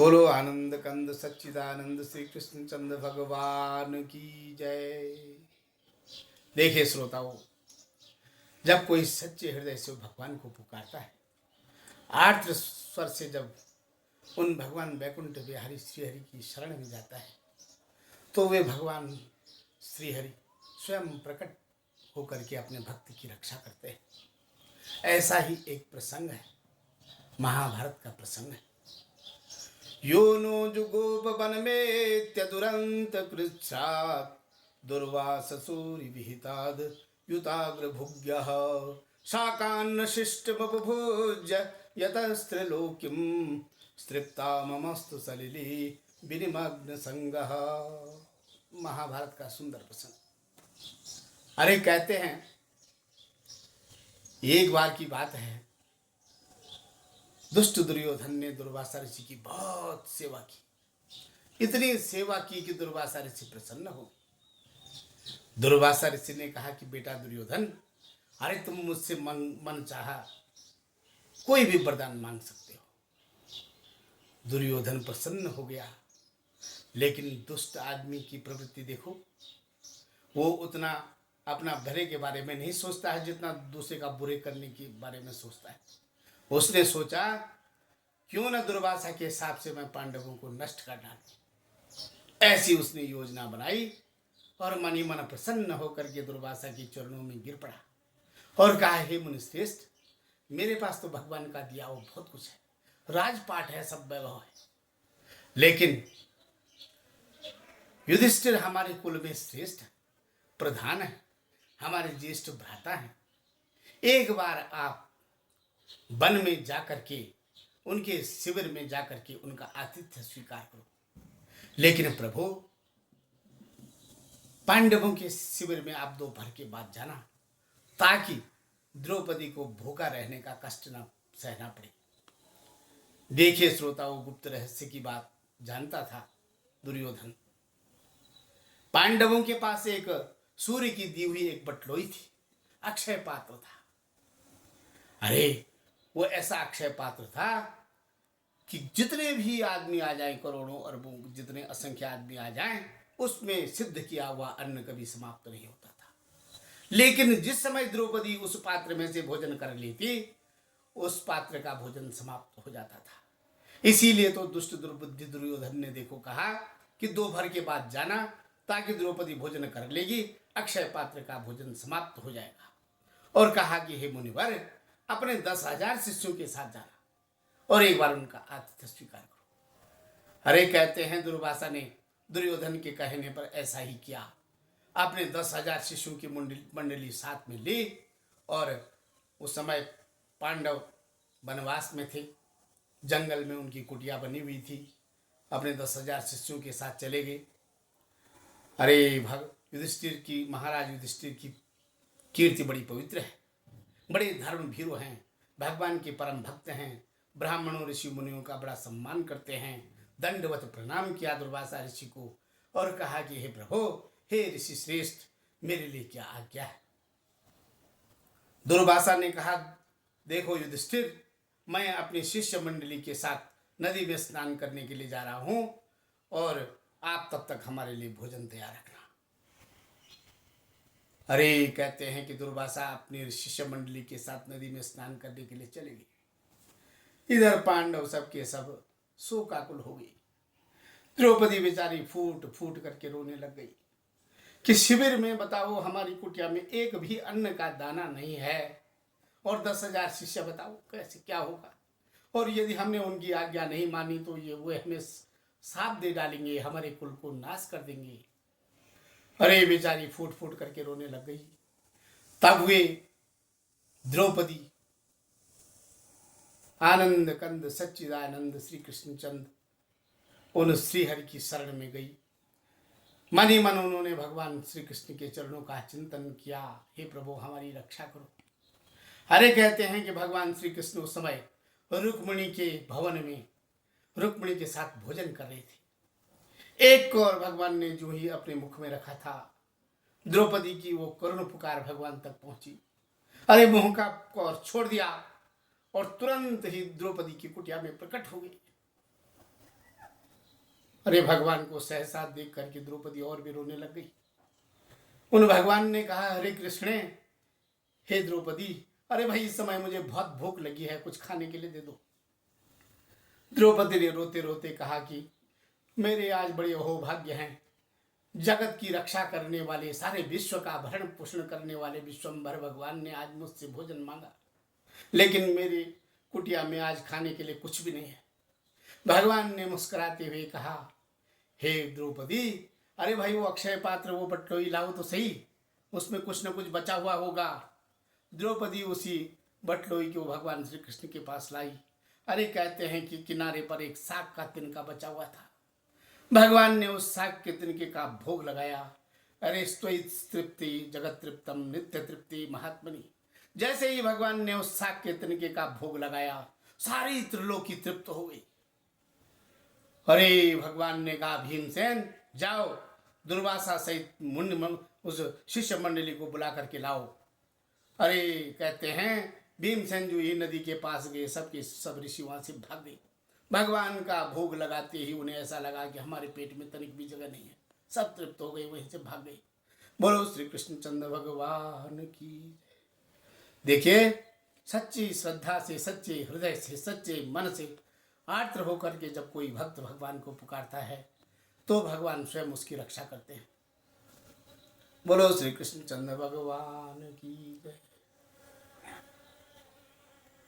बोलो आनंद कंद सच्चिदानंद श्री कृष्ण चंद्र भगवान की जय। देखिए श्रोताओं, जब कोई सच्चे हृदय से भगवान को पुकारता है, आर्द्र स्वर से जब उन भगवान वैकुंठ बिहारी श्रीहरि की शरण में जाता है, तो वे भगवान श्रीहरि स्वयं प्रकट होकर के अपने भक्त की रक्षा करते हैं। ऐसा ही एक प्रसंग है, महाभारत का प्रसंग है। यो नो जुगोप वन में दुरंत कृच्छ्रात् दुर्वाससूरि विहिताद युताग्र भुग्यः शाकान्न शिष्टमपभुज्य यतस्त्रिलोक्यं स्त्रिप्ता ममस्तु सलिली विनिमग्न संगः। महाभारत का सुंदर प्रसंग। अरे कहते हैं, एक बार की बात है, दुष्ट दुर्योधन ने दुर्वासा ऋषि की बहुत सेवा की। इतनी सेवा की कि दुर्वासा ऋषि प्रसन्न हो। दुर्वासा ऋषि ने कहा कि बेटा दुर्योधन, अरे तुम मुझसे मन चाहा कोई भी वरदान मांग सकते हो। दुर्योधन प्रसन्न हो गया, लेकिन दुष्ट आदमी की प्रवृत्ति देखो, वो उतना अपना भले के बारे में नहीं सोचता है जितना दूसरे का बुरे करने के बारे में सोचता है। उसने सोचा, क्यों न दुर्वासा के हिसाब से मैं पांडवों को नष्ट कर डालूं। ऐसी उसने योजना बनाई और मन ही मन प्रसन्न होकर के दुर्वासा के चरणों में गिर पड़ा और कहा, हे मुनिश्रेष्ठ, मेरे पास तो भगवान का दिया हुआ बहुत कुछ है, राजपाट है, सब वैभव है, लेकिन युधिष्ठिर हमारे कुल में श्रेष्ठ प्रधान है, हमारे ज्येष्ठ भ्राता है। एक बार आप वन में जाकर के, उनके शिविर में जाकर के उनका आतिथ्य स्वीकार करो। लेकिन प्रभु, पांडवों के शिविर में आप दोपहर के बाद जाना, ताकि द्रौपदी को भूखा रहने का कष्ट न सहना पड़े। देखिए श्रोताओं, गुप्त रहस्य की बात जानता था दुर्योधन। पांडवों के पास एक सूर्य की दी हुई एक बटलोई थी, अक्षय पात्र था। अरे वो ऐसा अक्षय पात्र था कि जितने भी आदमी आ जाएं, करोड़ों अरबों जितने असंख्य आदमी आ जाएं, उसमें सिद्ध किया हुआ अन्न कभी समाप्त नहीं होता था। लेकिन जिस समय द्रौपदी उस पात्र में से भोजन कर लेती, उस पात्र का भोजन समाप्त हो जाता था। इसीलिए तो दुष्ट दुर्बुद्धि दुर्योधन ने देखो कहा कि दोपहर के बाद जाना, ताकि द्रौपदी भोजन कर लेगी, अक्षय पात्र का भोजन समाप्त हो जाएगा। और कहा कि हे मुनिवर, अपने 10,000 शिष्यों के साथ जाना और एक बार उनका आतिथ्य स्वीकार करो। अरे कहते हैं, दुर्वासा ने दुर्योधन के कहने पर ऐसा ही किया। अपने 10,000 शिष्यों की मंडली साथ में ली और उस समय पांडव वनवास में थे, जंगल में उनकी कुटिया बनी हुई थी। अपने 10,000 शिष्यों के साथ चले गए। अरे युधिष्ठिर की, महाराज युधिष्ठिर की कीर्ति बड़ी पवित्र है, बड़े धर्म भीरु हैं, भगवान के परम भक्त हैं, ब्राह्मणों ऋषि मुनियों का बड़ा सम्मान करते हैं। दंडवत प्रणाम किया दुर्वासा ऋषि को और कहा कि हे प्रभु, हे ऋषि श्रेष्ठ, मेरे लिए क्या आज्ञा है। दुर्वासा ने कहा, देखो युधिष्ठिर, मैं अपनी शिष्य मंडली के साथ नदी में स्नान करने के लिए जा रहा हूं और आप तब तक हमारे लिए भोजन तैयार रखना। अरे कहते हैं कि दुर्वासा अपनी शिष्य मंडली के साथ नदी में स्नान करने के लिए चले गए। इधर पांडव सब के सब शोकाकुल हो गई। द्रौपदी बेचारी फूट फूट करके रोने लग गई कि शिविर में बताओ, हमारी कुटिया में एक भी अन्न का दाना नहीं है और 10,000 शिष्य, बताओ कैसे क्या होगा। और यदि हमने उनकी आज्ञा नहीं मानी तो वो हमें साप दे डालेंगे, हमारे कुल को नाश कर देंगे। अरे बेचारी फूट फूट करके रोने लग गई। तब वे द्रौपदी आनंद कंद सच्चिदानंद श्री कृष्ण चंद्र उन श्रीहरि की शरण में गई। मन ही मन उन्होंने भगवान श्री कृष्ण के चरणों का चिंतन किया, हे प्रभु हमारी रक्षा करो। अरे कहते हैं कि भगवान श्री कृष्ण उस समय रुक्मिणी के भवन में रुक्मिणी के साथ भोजन कर रहे थे। एक और भगवान ने जो ही अपने मुख में रखा था, द्रौपदी की वो करुण पुकार भगवान तक पहुंची। अरे मुंह का कौर छोड़ दिया और तुरंत ही द्रौपदी की कुटिया में प्रकट हो गई। अरे भगवान को सहसा देख करके द्रौपदी और भी रोने लग गई। उन भगवान ने कहा, हरे कृष्ण, हे द्रौपदी, अरे भाई इस समय मुझे बहुत भूख लगी है, कुछ खाने के लिए दे दो। द्रौपदी ने रोते रोते कहा कि मेरे आज बड़े अहोभाग्य हैं, जगत की रक्षा करने वाले, सारे विश्व का भरण पोषण करने वाले विश्वम्भर भगवान ने आज मुझसे भोजन मांगा, लेकिन मेरी कुटिया में आज खाने के लिए कुछ भी नहीं है। भगवान ने मुस्कुराते हुए कहा, हे द्रौपदी, अरे भाई वो अक्षय पात्र, वो बटलोई लाओ तो सही, उसमें कुछ न कुछ बचा हुआ होगा। द्रौपदी उसी बटलोई को भगवान श्री कृष्ण के पास लाई। अरे कहते हैं कि किनारे पर एक साग का तिनका बचा हुआ था। भगवान ने उस साग के तिनके का भोग लगाया। अरे स्तोई तृप्ति जगत तृप्तम नित्य तृप्ति महात्मनि। जैसे ही भगवान ने उस साग के तिनके का भोग लगाया, सारी त्रिलोकी तृप्त हो गई। अरे भगवान ने कहा, भीमसेन जाओ, दुर्वासा सहित मुनि उस शिष्य मंडली को बुला करके लाओ। अरे कहते हैं भीमसेन जो ही नदी के पास गए, सबके सब ऋषि वहां से भाग गए। भगवान का भोग लगाते ही उन्हें ऐसा लगा कि हमारे पेट में तनिक भी जगह नहीं है, सब तृप्त हो गए, वहीं से भाग गए। बोलो श्री कृष्णचंद्र भगवान की। देखिए, सच्ची श्रद्धा से, सच्चे हृदय से, सच्चे मन से आर्द्र होकर के जब कोई भक्त भगवान को पुकारता है तो भगवान स्वयं उसकी रक्षा करते हैं। बोलो श्री कृष्णचंद्र भगवान की जय।